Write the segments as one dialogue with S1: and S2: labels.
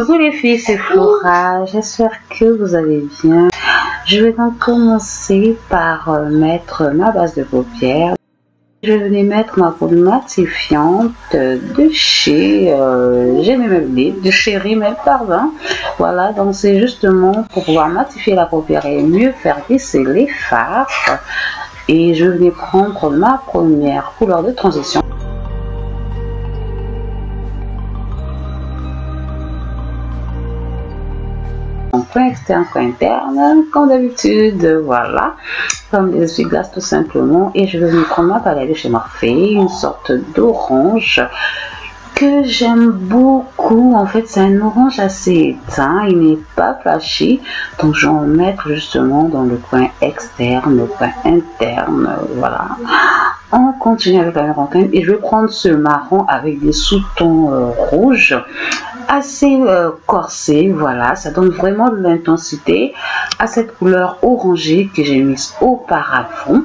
S1: Coucou les filles, c'est Flora, j'espère que vous allez bien. Je vais donc commencer par mettre ma base de paupières. Je vais mettre ma poudre matifiante de chez de chez Rimmel, pardon. Voilà, donc c'est justement pour pouvoir matifier la paupière et mieux faire glisser les fards. Et je vais prendre ma première couleur de transition. Coin externe, coin interne, comme d'habitude, voilà, comme des essuie-glaces tout simplement. Et je vais venir prendre ma palette de chez Morphe, une sorte d'orange que j'aime beaucoup. En fait, c'est un orange assez éteint, il n'est pas flashy, donc je vais en mettre justement dans le coin externe, le coin interne, voilà. On continue avec la marron et je vais prendre ce marron avec des sous-tons rouges assez corsés, voilà, ça donne vraiment de l'intensité à cette couleur orangée que j'ai mise auparavant.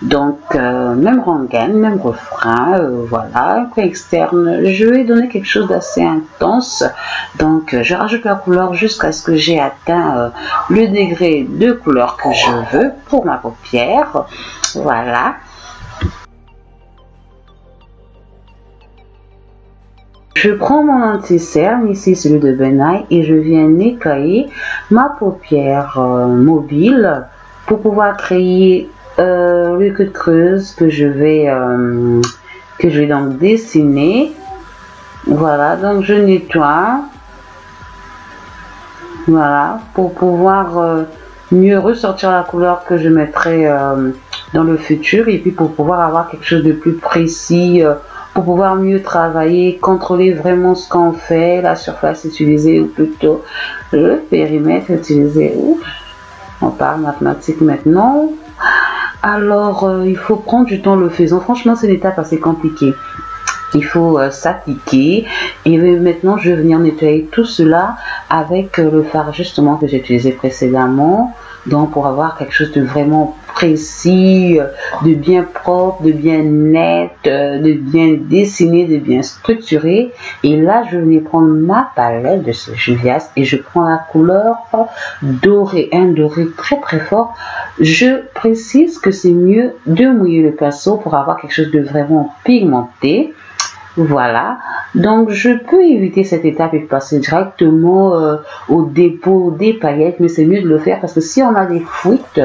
S1: Donc même rengaine, même refrain, voilà, coin externe, je vais donner quelque chose d'assez intense. Donc je rajoute la couleur jusqu'à ce que j'ai atteint le degré de couleur que je veux pour ma paupière, voilà. Je prends mon anti-cerne, ici celui de Ben Nye, et je viens nettoyer ma paupière mobile pour pouvoir créer le queue de creuse que je vais donc dessiner. Voilà, donc je nettoie, voilà, pour pouvoir mieux ressortir la couleur que je mettrai dans le futur, et puis pour pouvoir avoir quelque chose de plus précis, pour pouvoir mieux travailler, contrôler vraiment ce qu'on fait, la surface utilisée ou plutôt le périmètre utilisé. Ouf, on parle mathématiques maintenant. Alors, il faut prendre du temps le faisant. Franchement, c'est une étape assez compliquée. Il faut s'appliquer. Et maintenant, je vais venir nettoyer tout cela avec le fard justement que j'ai utilisé précédemment. Donc, pour avoir quelque chose de vraiment précis, de bien propre, de bien net, de bien dessiné, de bien structuré. Et là, je vais venir prendre ma palette de chez Juvia's et je prends la couleur doré, un doré très très fort. Je précise que c'est mieux de mouiller le pinceau pour avoir quelque chose de vraiment pigmenté. Voilà, donc je peux éviter cette étape et passer directement au dépôt des paillettes, mais c'est mieux de le faire parce que si on a des fuites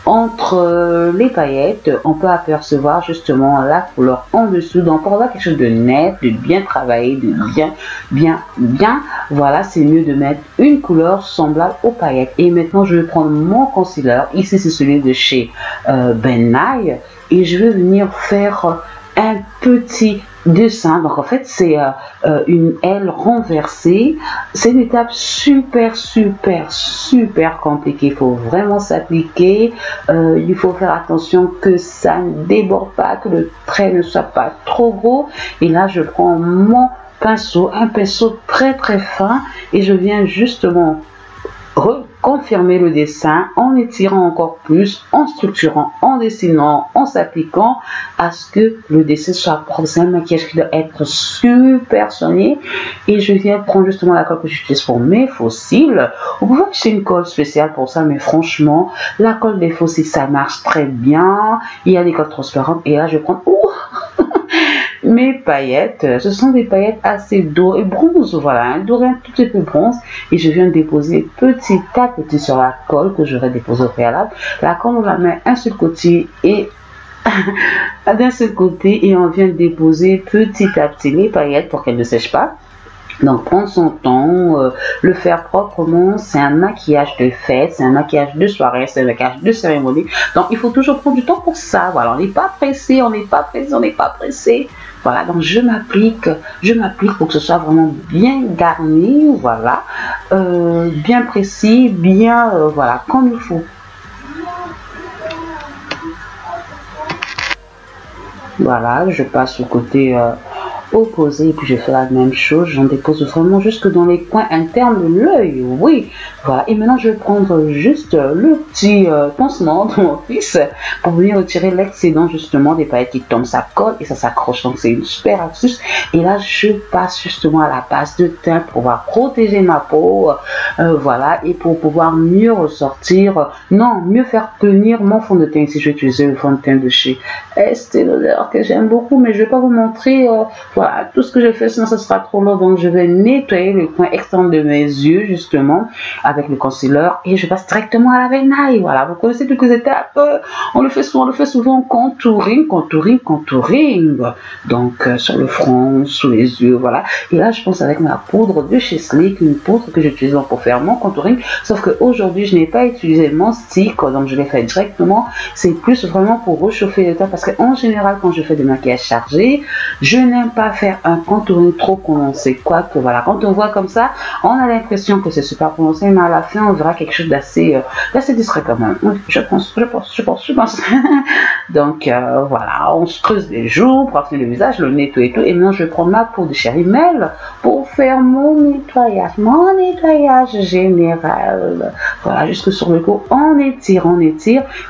S1: entre les paillettes, on peut apercevoir justement la couleur en dessous. Donc pour avoir quelque chose de net, de bien travaillé, de bien, voilà, c'est mieux de mettre une couleur semblable aux paillettes. Et maintenant je vais prendre mon concealer, ici c'est celui de chez Ben Nye, et je vais venir faire un petit dessin. Donc en fait c'est une aile renversée. C'est une étape super compliquée. Il faut vraiment s'appliquer, il faut faire attention que ça ne déborde pas, que le trait ne soit pas trop gros. Et là je prends mon pinceau, un pinceau très fin, et je viens justement reconfirmer le dessin en étirant encore plus, en structurant, en dessinant, en s'appliquant à ce que le dessin soit propre. C'est un maquillage qui doit être super soigné. Et je viens prendre justement la colle que j'utilise pour mes fossiles. Vous pouvez acheter une colle spéciale pour ça, mais franchement, la colle des fossiles, ça marche très bien. Il y a des colles transparentes. Et là, je prends mes paillettes. Ce sont des paillettes assez dorées, bronze, voilà, un doré un tout petit peu bronze, et je viens de déposer petit à petit sur la colle que j'aurais déposée au préalable. La colle, on la met un seul côté et d'un seul côté, et on vient de déposer petit à petit les paillettes pour qu'elles ne sèchent pas. Donc prendre son temps, le faire proprement. C'est un maquillage de fête, c'est un maquillage de soirée, c'est un maquillage de cérémonie. Donc il faut toujours prendre du temps pour ça. Voilà, on n'est pas pressé, on n'est pas pressé, on n'est pas pressé. Voilà, donc je m'applique pour que ce soit vraiment bien garni, voilà, bien précis, bien, voilà, comme il faut. Voilà, je passe au côté opposé. Et puis je fais la même chose, j'en dépose vraiment jusque dans les coins internes de l'œil. Oui, voilà. Et maintenant je vais prendre juste le petit pansement de mon fils pour venir retirer l'excédent justement des paillettes qui tombent. Ça colle et ça s'accroche. Donc c'est une super astuce. Et là je passe justement à la base de teint pour pouvoir protéger ma peau. Voilà. Et pour pouvoir mieux ressortir, non, mieux faire tenir mon fond de teint. Ici je vais utiliser le fond de teint de chez Estée Lauder que j'aime beaucoup, mais je vais pas vous montrer voilà tout ce que j'ai fait, sinon ça sera trop long. Donc je vais nettoyer le coin externe de mes yeux justement avec le concealer et je passe directement à la venaille. Voilà, vous connaissez toutes les étapes, on le fait souvent contouring. Donc sur le front, sous les yeux, voilà. Et là je pense avec ma poudre de chez Sleek, une poudre que j'utilise pour faire mon contouring, sauf que aujourd'hui je n'ai pas utilisé mon stick, donc je l'ai fait directement. C'est plus vraiment pour réchauffer le teint parce qu'en général quand je fais des maquillages chargés, je n'aime pas faire un contouring trop prononcé, quoique voilà, quand on voit comme ça on a l'impression que c'est super prononcé, mais à la fin on verra quelque chose d'assez discret quand même. Je pense donc voilà, on se creuse les joues pour affaler le visage, le nettoyer et tout. Et maintenant je vais prendre ma peau de chez Rimmel pour faire mon nettoyage général, voilà, jusque sur le cou. On étire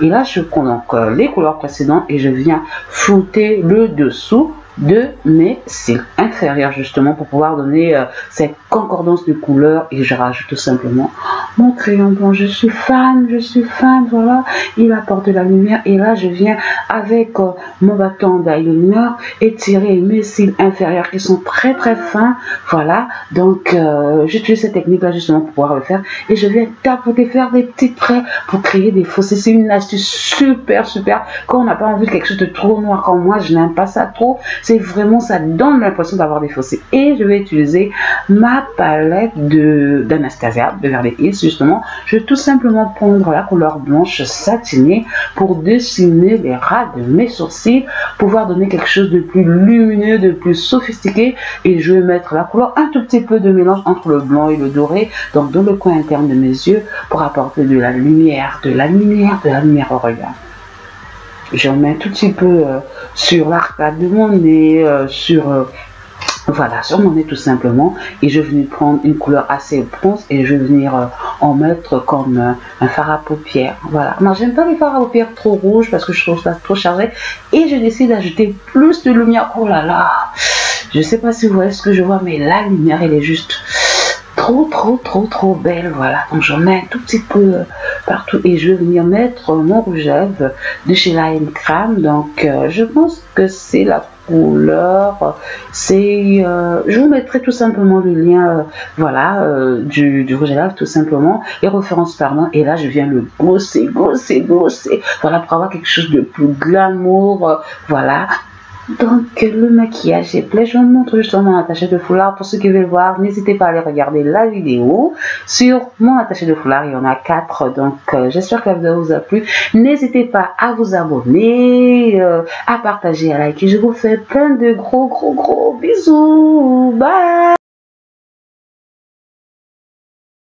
S1: et là je prends donc les couleurs précédentes et je viens flouter le dessous de mes cils inférieurs justement pour pouvoir donner cette concordance de couleurs. Et je rajoute tout simplement mon crayon blanc. Je suis fan, voilà, il apporte de la lumière. Et là je viens avec mon bâton d'eyeliner étirer mes cils inférieurs qui sont très fins, voilà. Donc j'utilise cette technique là justement pour pouvoir le faire et je viens tapoter, faire des petits traits pour créer des fossés. C'est une astuce super quand on n'a pas envie de quelque chose de trop noir, comme moi je n'aime pas ça trop. C'est vraiment, ça donne l'impression d'avoir des fossés. Et je vais utiliser ma palette d'Anastasia Beverly Hills justement. Je vais tout simplement prendre la couleur blanche satinée pour dessiner les ras de mes sourcils, pouvoir donner quelque chose de plus lumineux, de plus sophistiqué. Et je vais mettre la couleur un tout petit peu de mélange entre le blanc et le doré, donc dans le coin interne de mes yeux pour apporter de la lumière au regard. Je mets un tout petit peu sur l'arcade de mon nez, voilà, sur mon nez tout simplement. Et je vais venir prendre une couleur assez bronze et je vais venir en mettre comme un fard à paupières. Voilà, moi j'aime pas les fards à paupières trop rouges parce que je trouve ça trop chargé. Et je décide d'ajouter plus de lumière. Oh là là, je sais pas si vous voyez ce que je vois, mais la lumière elle est juste trop belle. Voilà, donc j'en mets un tout petit peu partout et je vais venir mettre mon rouge à lèvres de chez La Crème. Donc je pense que c'est la couleur, c'est je vous mettrai tout simplement le lien voilà du rouge à lèvres tout simplement, les références pardon. Et là je viens le glosser voilà pour avoir quelque chose de plus glamour, voilà. Donc le maquillage est prêt. Je vous montre justement mon attaché de foulard. Pour ceux qui veulent voir, n'hésitez pas à aller regarder la vidéo sur mon attaché de foulard. Il y en a 4. Donc j'espère que la vidéo vous a plu. N'hésitez pas à vous abonner, à partager, à liker. Je vous fais plein de gros bisous. Bye.